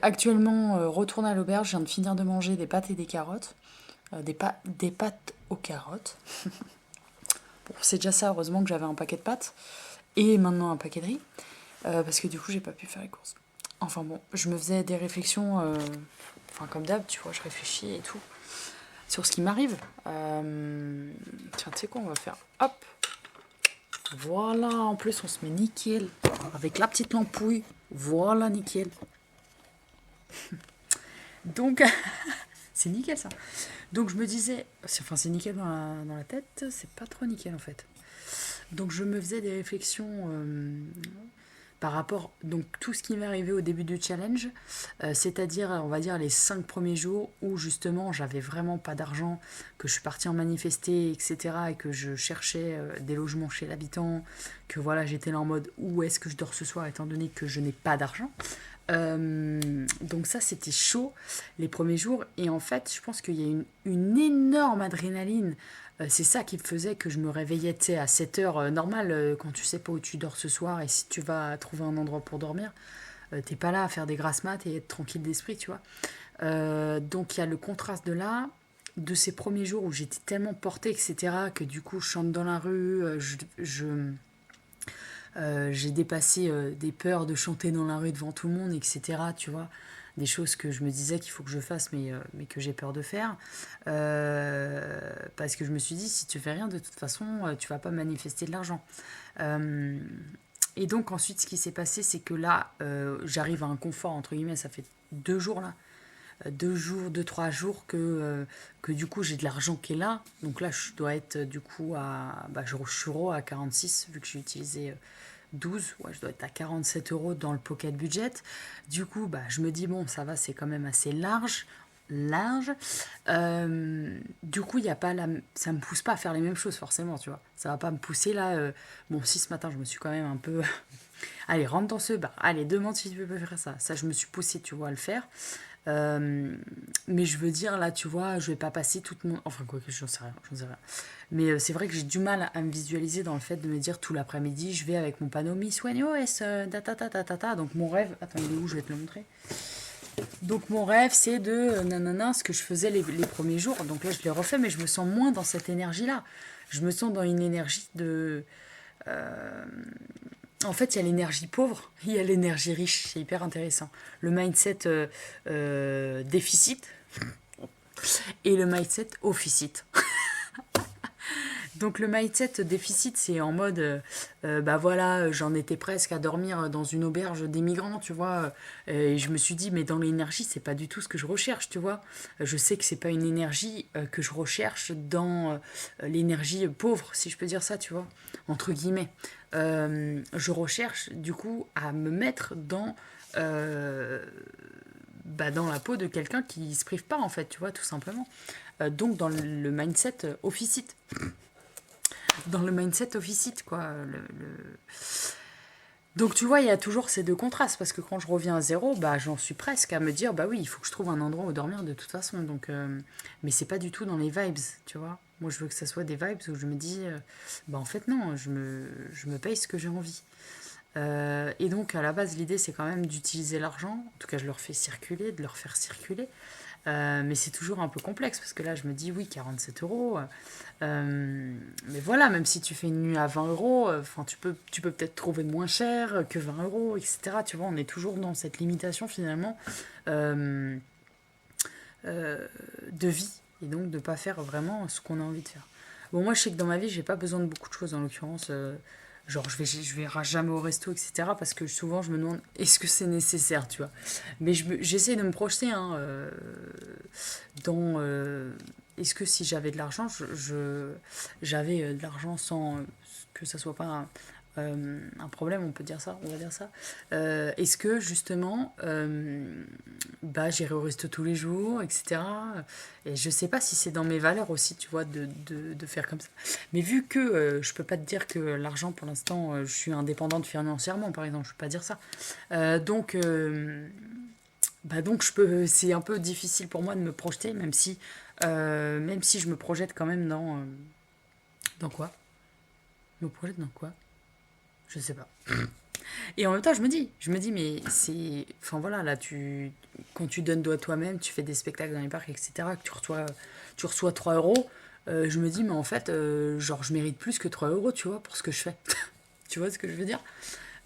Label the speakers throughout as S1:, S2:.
S1: actuellement retourne à l'auberge, je viens de finir de manger des pâtes et des carottes. Des pâtes aux carottes. Bon, c'est déjà ça, heureusement que j'avais un paquet de pâtes. Et maintenant un paquet de riz. Parce que du coup, j'ai pas pu faire les courses. Enfin bon, je me faisais des réflexions, enfin comme d'hab, tu vois, je réfléchis et tout, sur ce qui m'arrive. Tiens, tu sais quoi, on va faire, hop, voilà, en plus on se met nickel, avec la petite lampouille, voilà, nickel. Donc, c'est nickel ça. Donc je me disais, enfin c'est nickel dans la tête, c'est pas trop nickel en fait. Donc je me faisais des réflexions par rapport donc tout ce qui m'est arrivé au début du challenge, c'est-à-dire on va dire les 5 premiers jours où justement j'avais vraiment pas d'argent, que je suis partie en manifester, etc. et que je cherchais des logements chez l'habitant, que voilà j'étais là en mode où est-ce que je dors ce soir étant donné que je n'ai pas d'argent. Donc ça c'était chaud les premiers jours et en fait je pense qu'il y a une énorme adrénaline. C'est ça qui faisait que je me réveillais à 7 heures normal quand tu sais pas où tu dors ce soir et si tu vas trouver un endroit pour dormir, t'es pas là à faire des grasses mat et être tranquille d'esprit, tu vois. Donc il y a le contraste de là, de ces premiers jours où j'étais tellement portée, etc., que du coup je chante dans la rue, j'ai dépassé des peurs de chanter dans la rue devant tout le monde, etc. Tu vois, des choses que je me disais qu'il faut que je fasse, mais que j'ai peur de faire. Parce que je me suis dit, si tu fais rien, de toute façon, tu vas pas manifester de l'argent. Euh, et donc ensuite, ce qui s'est passé, c'est que là, j'arrive à un confort, entre guillemets, ça fait 2 jours là. 2 jours, 2, 3 jours que du coup j'ai de l'argent qui est là. Donc là, je dois être du coup à. Bah, je suis à 46 vu que j'ai utilisé 12, ouais, je dois être à 47 euros dans le pocket budget. Du coup, bah, je me dis, bon, ça va, c'est quand même assez large. Large. Du coup, y a pas ça me pousse pas à faire les mêmes choses, forcément, tu vois. Ça va pas me pousser là. Bon, si ce matin, je me suis quand même un peu. Allez, rentre dans ce bar. Allez, demande si tu peux faire ça. Ça, je me suis poussée, tu vois, à le faire. Mais je veux dire, là, tu vois, je vais pas passer toute mon. Enfin, quoi que j'en sais rien, j'en sais rien. Mais c'est vrai que j'ai du mal à me visualiser dans le fait de me dire tout l'après-midi, je vais avec mon panneau Miss OS, ta. Donc mon rêve. Attends, il est où? Je vais te le montrer. Donc mon rêve, c'est de nanana, ce que je faisais les premiers jours. Donc là, je l'ai refait, mais je me sens moins dans cette énergie-là. Je me sens dans une énergie de. En fait, il y a l'énergie pauvre, il y a l'énergie riche, c'est hyper intéressant. Le mindset déficit et le mindset officit. Donc le mindset déficit, c'est en mode, bah voilà, j'en étais presque à dormir dans une auberge des migrants, tu vois. Et je me suis dit, mais dans l'énergie, c'est pas du tout ce que je recherche, tu vois. Je sais que c'est pas une énergie que je recherche dans l'énergie pauvre, si je peux dire ça, tu vois, entre guillemets. Je recherche du coup à me mettre dans la peau de quelqu'un qui se prive pas, en fait, tu vois, tout simplement. Donc dans le mindset officite. Dans le mindset officite, quoi. Donc tu vois, il y a toujours ces deux contrastes, parce que quand je reviens à zéro, bah j'en suis presque à me dire, bah oui, il faut que je trouve un endroit où dormir de toute façon. Donc, mais c'est pas du tout dans les vibes, tu vois. Moi, je veux que ça soit des vibes où je me dis, bah en fait non, je me paye ce que j'ai envie. Et donc à la base, l'idée c'est quand même d'utiliser l'argent. En tout cas, je leur fais circuler, de leur faire circuler. Mais c'est toujours un peu complexe parce que là, je me dis oui, 47 euros. Mais voilà, même si tu fais une nuit à 20 euros, tu peux peut-être trouver moins cher que 20 euros, etc. Tu vois, on est toujours dans cette limitation finalement euh, de vie et donc de ne pas faire vraiment ce qu'on a envie de faire. Bon, moi, je sais que dans ma vie, j'ai pas besoin de beaucoup de choses en l'occurrence. Genre, je vais jamais au resto, etc. Parce que souvent, je me demande est-ce que c'est nécessaire, tu vois. Mais j'essaie de me projeter dans. Est-ce que si j'avais de l'argent, j'avais de l'argent sans que ça soit pas un problème, on peut dire ça, on va dire ça. Est-ce que justement, bah, j'irai au resto tous les jours, etc. Et je sais pas si c'est dans mes valeurs aussi, tu vois, de faire comme ça. Mais vu que je peux pas te dire que l'argent, pour l'instant, je suis indépendante financièrement, par exemple, je peux pas dire ça. Donc c'est un peu difficile pour moi de me projeter, même si je me projette quand même dans quoi? Je me projette dans quoi? Je sais pas. Et en même temps, je me dis, mais c'est. Enfin voilà, là, quand tu donnes de toi-même, tu fais des spectacles dans les parcs, etc., que tu reçois 3 euros, je me dis, mais en fait, genre, je mérite plus que 3 euros, tu vois, pour ce que je fais. Tu vois ce que je veux dire?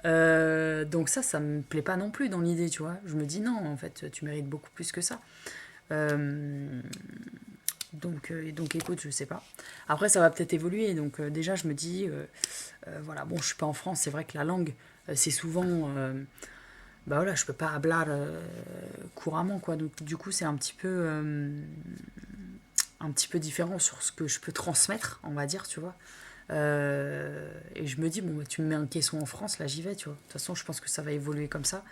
S1: Donc ça me plaît pas non plus dans l'idée, tu vois. Je me dis, non, en fait, tu mérites beaucoup plus que ça. Euh, donc écoute, je sais pas. Après, ça va peut-être évoluer. Donc déjà, je me dis, voilà, bon, je suis pas en France, c'est vrai que la langue, c'est souvent, bah voilà, je peux pas hablar couramment, quoi. Donc du coup, c'est un petit peu différent sur ce que je peux transmettre, on va dire, tu vois. Et je me dis, bon, bah, tu me mets un caisson en France, là j'y vais, tu vois. De toute façon, je pense que ça va évoluer comme ça.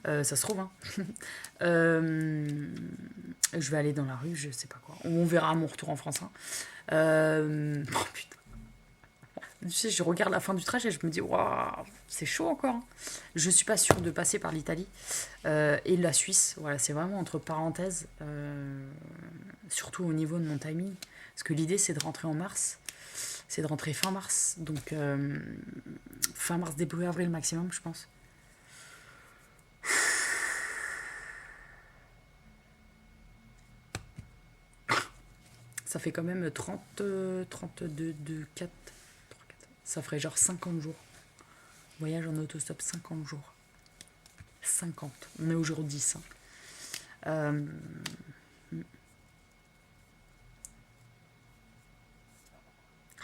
S1: Ça se trouve, hein. Euh, je vais aller dans la rue, je sais pas quoi. On verra à mon retour en France, hein. Oh putain. Tu sais, je regarde la fin du trajet et je me dis, waouh, c'est chaud encore, hein. Je suis pas sûre de passer par l'Italie et la Suisse. Voilà, c'est vraiment entre parenthèses, surtout au niveau de mon timing. Parce que l'idée, c'est de rentrer en mars. C'est de rentrer fin mars. Donc, fin mars, début avril maximum, je pense. Ça fait quand même 30, 32, 2, 4, 3, 4. Ça ferait genre 50 jours. Voyage en autostop, 50 jours. 50. On est au jour 10, hein. Euh,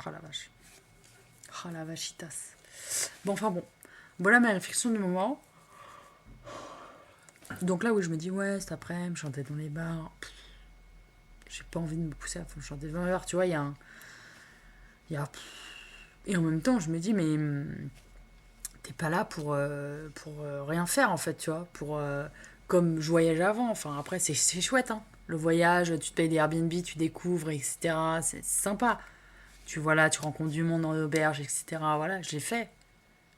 S1: oh la vache. Oh la vachitas. Bon, enfin bon. Voilà ma réflexion du moment. Donc là où je me dis, ouais, cet après-midi, chanter dans les bars. J'ai pas envie de me pousser à fond chanter devant les bars. Tu vois, il y a un. Il y a... Et en même temps, je me dis, mais t'es pas là pour rien faire, en fait, tu vois. Comme je voyageais avant. Enfin, après, c'est chouette, hein. Le voyage, tu te payes des Airbnb, tu découvres, etc. C'est sympa. Tu vois là, tu rencontres du monde en auberge, etc. Voilà, je l'ai fait.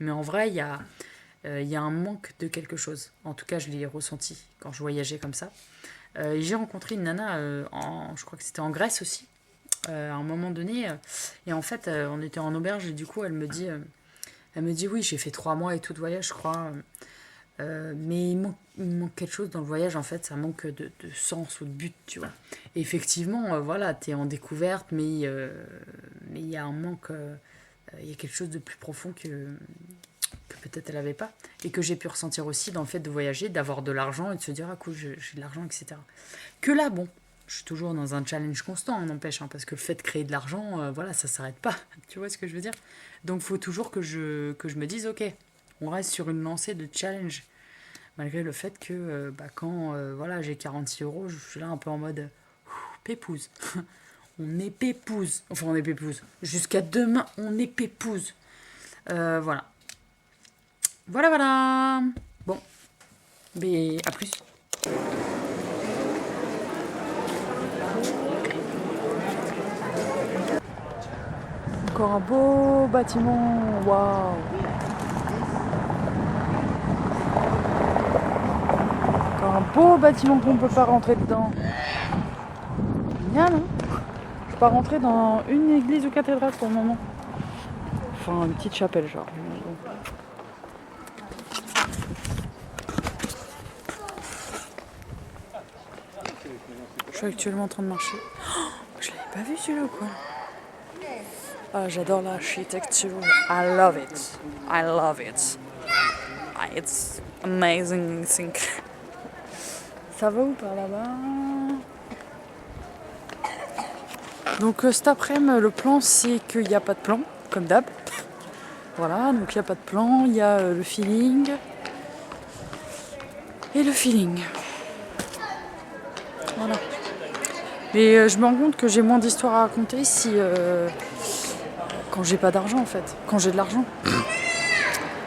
S1: Mais en vrai, il y a un manque de quelque chose. En tout cas, je l'ai ressenti quand je voyageais comme ça. Et j'ai rencontré une nana, je crois que c'était en Grèce aussi, à un moment donné. Et en fait, on était en auberge et du coup, elle me dit oui, j'ai fait 3 mois et tout de voyage, je crois. Mais il manque quelque chose dans le voyage, en fait, ça manque de sens ou de but, tu vois. Et effectivement, voilà, t'es en découverte, mais il y a un manque, il y a quelque chose de plus profond que peut-être elle n'avait pas, et que j'ai pu ressentir aussi dans le fait de voyager, d'avoir de l'argent et de se dire, ah cool, j'ai de l'argent, etc. Que là, bon, je suis toujours dans un challenge constant, n'empêche, hein, parce que le fait de créer de l'argent, voilà, ça s'arrête pas, tu vois ce que je veux dire. Donc il faut toujours que je me dise, ok, on reste sur une lancée de challenge, malgré le fait que quand voilà, j'ai 46 euros, je suis là un peu en mode pépouze. On est pépouze. Enfin, on est pépouze. Jusqu'à demain, on est pépouze. Voilà. Voilà, voilà. Bon, mais à plus. Encore un beau bâtiment. Waouh. Encore un beau bâtiment qu'on peut pas rentrer dedans. Génial, hein. Je peux pas rentrer dans une église ou cathédrale pour le moment. Enfin, une petite chapelle, genre. Je suis actuellement en train de marcher. Oh, je l'avais pas vu celui-là ou quoi? Ah, j'adore l'architecture. I love it. I love it. Ah, it's amazing thing. Ça va où par là-bas? Donc cet après-midi, le plan, c'est qu'il n'y a pas de plan, comme d'hab. Voilà, donc il n'y a pas de plan, il y a le feeling. Et le feeling. Voilà. Mais je me rends compte que j'ai moins d'histoires à raconter quand j'ai pas d'argent, en fait. Quand j'ai de l'argent.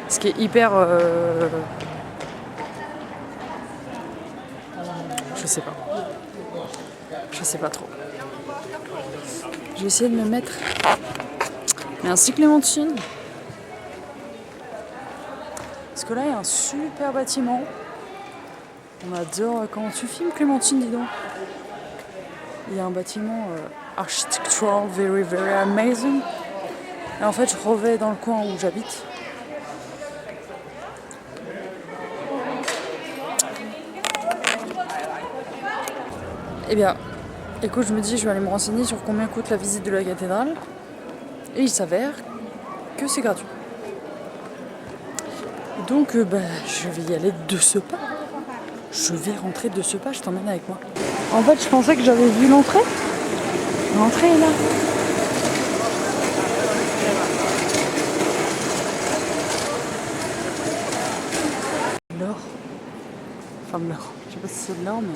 S1: Ce qui est hyper... je sais pas. Je sais pas trop. Je vais essayer de me mettre... Merci Clémentine. Parce que là, il y a un super bâtiment. On adore quand tu filmes, Clémentine, dis donc. Il y a un bâtiment architectural, very, very amazing. Et en fait, je revais dans le coin où j'habite. Eh bien, écoute, je me dis, je vais aller me renseigner sur combien coûte la visite de la cathédrale. Et il s'avère que c'est gratuit. Donc, je vais y aller de ce pas. Je vais rentrer de ce pas, je t'emmène avec moi. En fait, je pensais que j'avais vu l'entrée. L'entrée est là. L'or. Enfin, l'or. Je sais pas si c'est de l'or, mais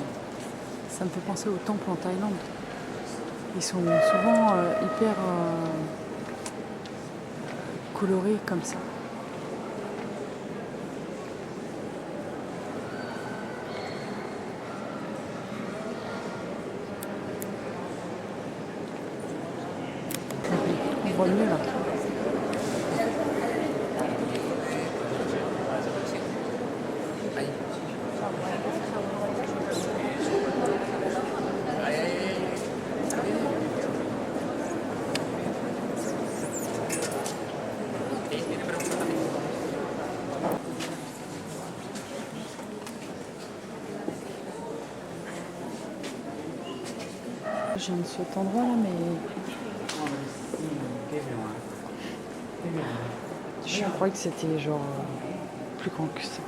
S1: ça me fait penser aux temples en Thaïlande. Ils sont souvent hyper colorés comme ça. On voit mieux là. J'aime cet endroit là, mais je croyais que c'était genre plus grand que ça.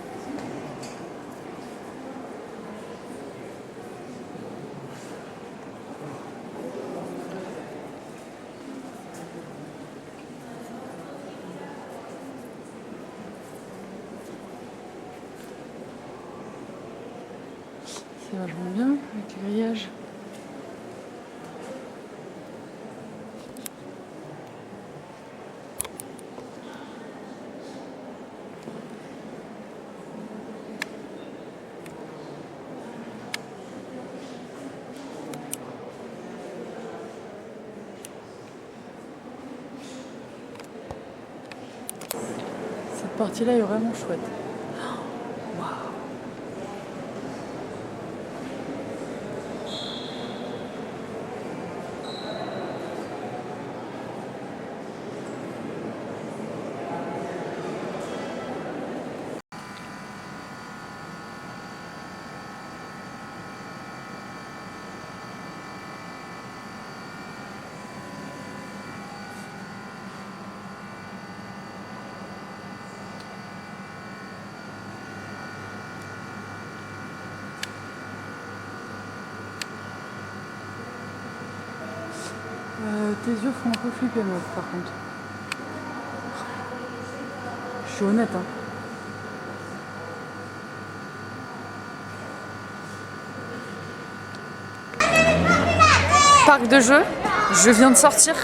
S1: C'est vachement bien avec les grillages. Cette partie-là est vraiment chouette. Waouh! Tes yeux font un peu flipper meuf par contre. Je suis honnête hein. Parc de jeux, je viens de sortir.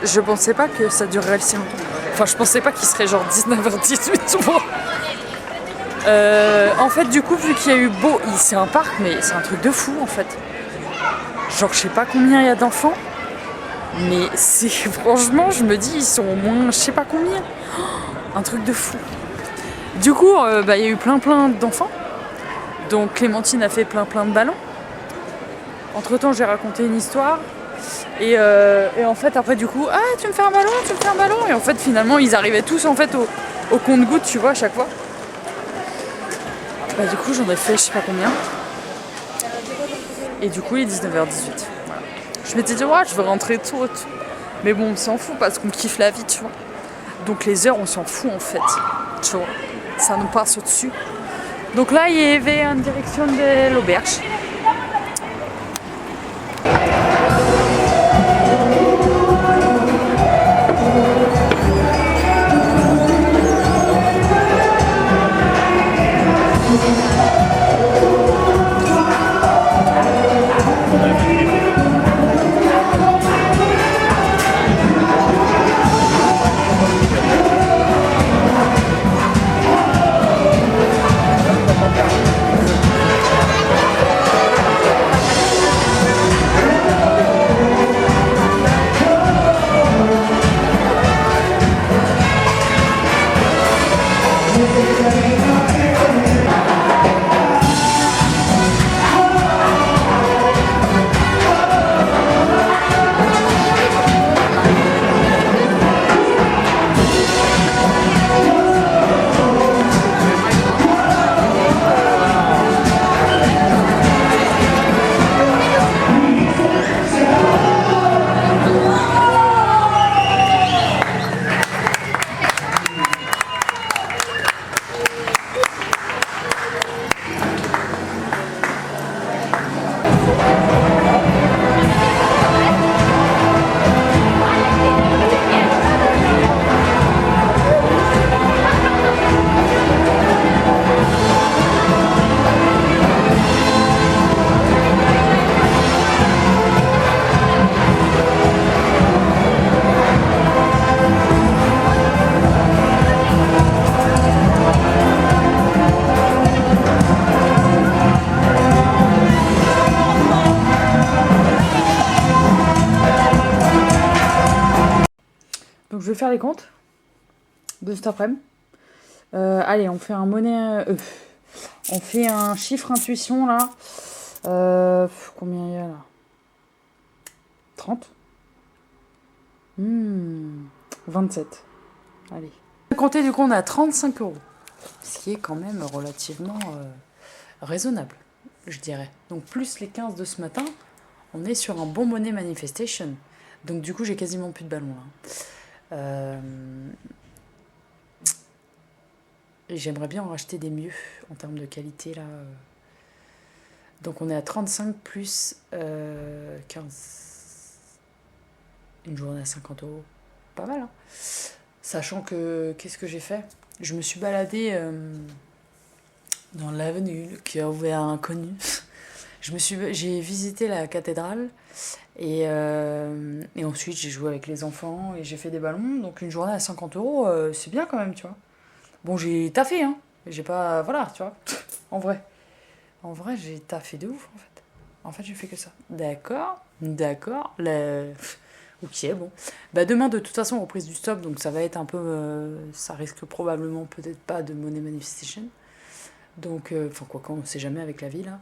S1: Je pensais pas que ça durerait si longtemps. Enfin je pensais pas qu'il serait genre 19h18 souvent. En fait du coup vu qu'il y a eu beau, c'est un parc mais c'est un truc de fou en fait. Genre je sais pas combien il y a d'enfants. Mais c'est franchement, je me dis, ils sont au moins, je sais pas combien. Un truc de fou. Du coup, il y a eu plein d'enfants. Donc Clémentine a fait plein de ballons. Entre-temps, j'ai raconté une histoire. Et en fait, après du coup, ah, tu me fais un ballon, tu me fais un ballon. Et en fait, finalement, ils arrivaient tous en fait au compte-gouttes, tu vois, à chaque fois. Du coup, j'en ai fait je sais pas combien. Et du coup, il est 19h18. Je m'étais dit, ouais, je veux rentrer tôt. Mais bon, on s'en fout parce qu'on kiffe la vie, tu vois. Donc les heures, on s'en fout en fait. Tu vois, ça nous passe au-dessus. Donc là, il va en direction de l'auberge. vais faire les comptes de cet après-midi. Allez, on fait un monnaie... on fait un chiffre intuition, là. Combien il y a, là? 30 27. Allez. Compter, du coup, on a 35 euros. Ce qui est quand même relativement raisonnable, je dirais. Donc, plus les 15 de ce matin, on est sur un bon money manifestation. Donc, du coup, j'ai quasiment plus de ballons, là. Et j'aimerais bien en racheter des mieux en termes de qualité, là. Donc, on est à 35 plus 15. Une journée à 50 euros. Pas mal, hein. Sachant que, qu'est-ce que j'ai fait? Je me suis baladée dans l'avenue qui a ouvert à l'inconnu. J'ai visité la cathédrale et ensuite j'ai joué avec les enfants et j'ai fait des ballons. Donc une journée à 50 euros, c'est bien quand même, tu vois. Bon, j'ai taffé, hein. J'ai pas... Voilà, tu vois. En vrai. En vrai, j'ai taffé de ouf, en fait. En fait, j'ai fait que ça. D'accord. Ok, bon. Bah demain, de toute façon, reprise du stop, donc ça va être un peu... ça risque probablement peut-être pas de money manifestation. Donc, enfin, quoi qu'on, on sait jamais avec la vie, là.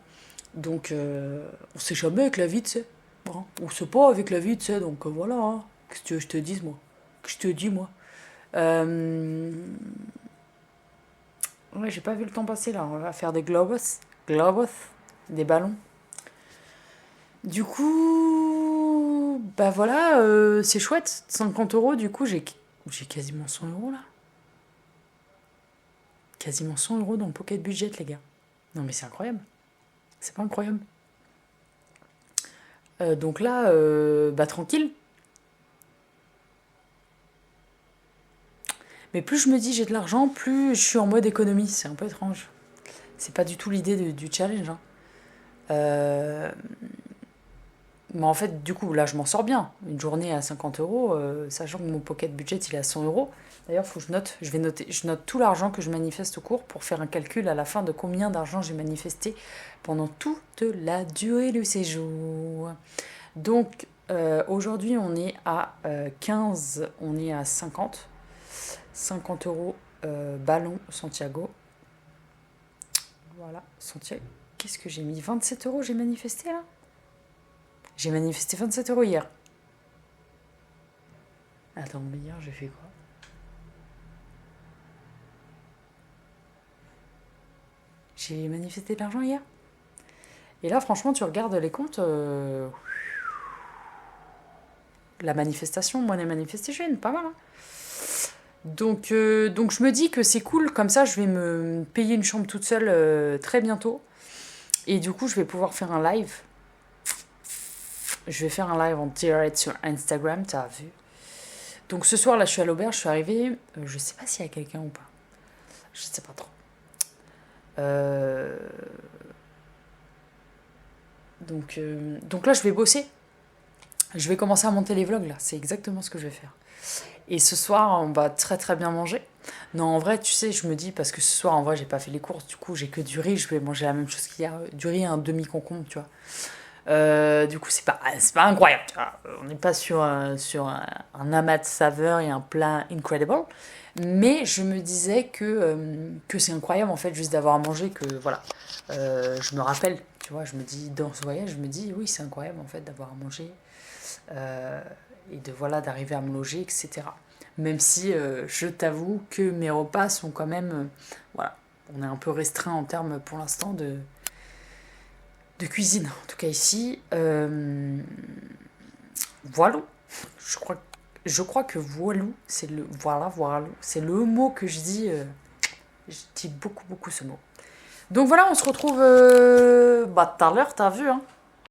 S1: Donc, on sait jamais avec la vie, tu sais. Bon, on sait pas avec la vie, tu sais, donc voilà. Hein. Qu'est-ce que tu veux que je te dise, moi? Que je te dis, moi? Ouais, j'ai pas vu le temps passer, là. On va faire des globos. Globos. Des ballons. Du coup, bah voilà, c'est chouette. 50 euros, du coup, j'ai quasiment 100 euros là. Quasiment 100 euros dans le pocket budget, les gars. Non, mais c'est incroyable. C'est pas incroyable. Donc là, bah tranquille. Mais plus je me dis j'ai de l'argent, plus je suis en mode économie. C'est un peu étrange. C'est pas du tout l'idée du challenge. Hein. Mais en fait, du coup, là, je m'en sors bien. Une journée à 50 euros, sachant que mon pocket budget, il est à 100 euros. D'ailleurs, il faut que je note. Je note tout l'argent que je manifeste au cours pour faire un calcul à la fin de combien d'argent j'ai manifesté pendant toute la durée du séjour. Donc, aujourd'hui, on est à 15, on est à 50. 50 euros, ballon Santiago. Voilà, Santiago. Qu'est-ce que j'ai mis? 27 euros, j'ai manifesté, là? J'ai manifesté 27 euros hier. Attends, mais hier, j'ai fait quoi? J'ai manifesté de l'argent hier. Et là, franchement, tu regardes les comptes. La manifestation, money manifestation, pas mal. Hein. Donc, je me dis que c'est cool. Comme ça, je vais me payer une chambre toute seule très bientôt. Et du coup, je vais pouvoir faire un live. Je vais faire un live en direct sur Instagram, t'as vu. Donc ce soir, là, je suis à l'auberge, je suis arrivée. Je sais pas s'il y a quelqu'un ou pas. Je sais pas trop. Donc là, je vais bosser. Je vais commencer à monter les vlogs, là. C'est exactement ce que je vais faire. Et ce soir, on va très très bien manger. Non, en vrai, tu sais, je me dis, parce que ce soir, en vrai, j'ai pas fait les courses. Du coup, j'ai que du riz. Je vais manger la même chose qu'hier. Du riz et un demi-concombre, tu vois. Du coup, c'est pas incroyable. Tu vois. On n'est pas sur un amas de saveurs et un plat incredible. Mais je me disais que c'est incroyable, en fait, juste d'avoir à manger. Que voilà, je me rappelle, tu vois, je me dis, dans ce voyage, je me dis, oui, c'est incroyable, en fait, d'avoir à manger. Et d'arriver à me loger, etc. Même si je t'avoue que mes repas sont quand même... voilà, on est un peu restreint en termes, pour l'instant, de cuisine, en tout cas ici. Voilà. Je crois que voilou, c'est le c'est le mot que je dis. Je dis beaucoup ce mot. Donc voilà, on se retrouve tout à l'heure, t'as vu, hein.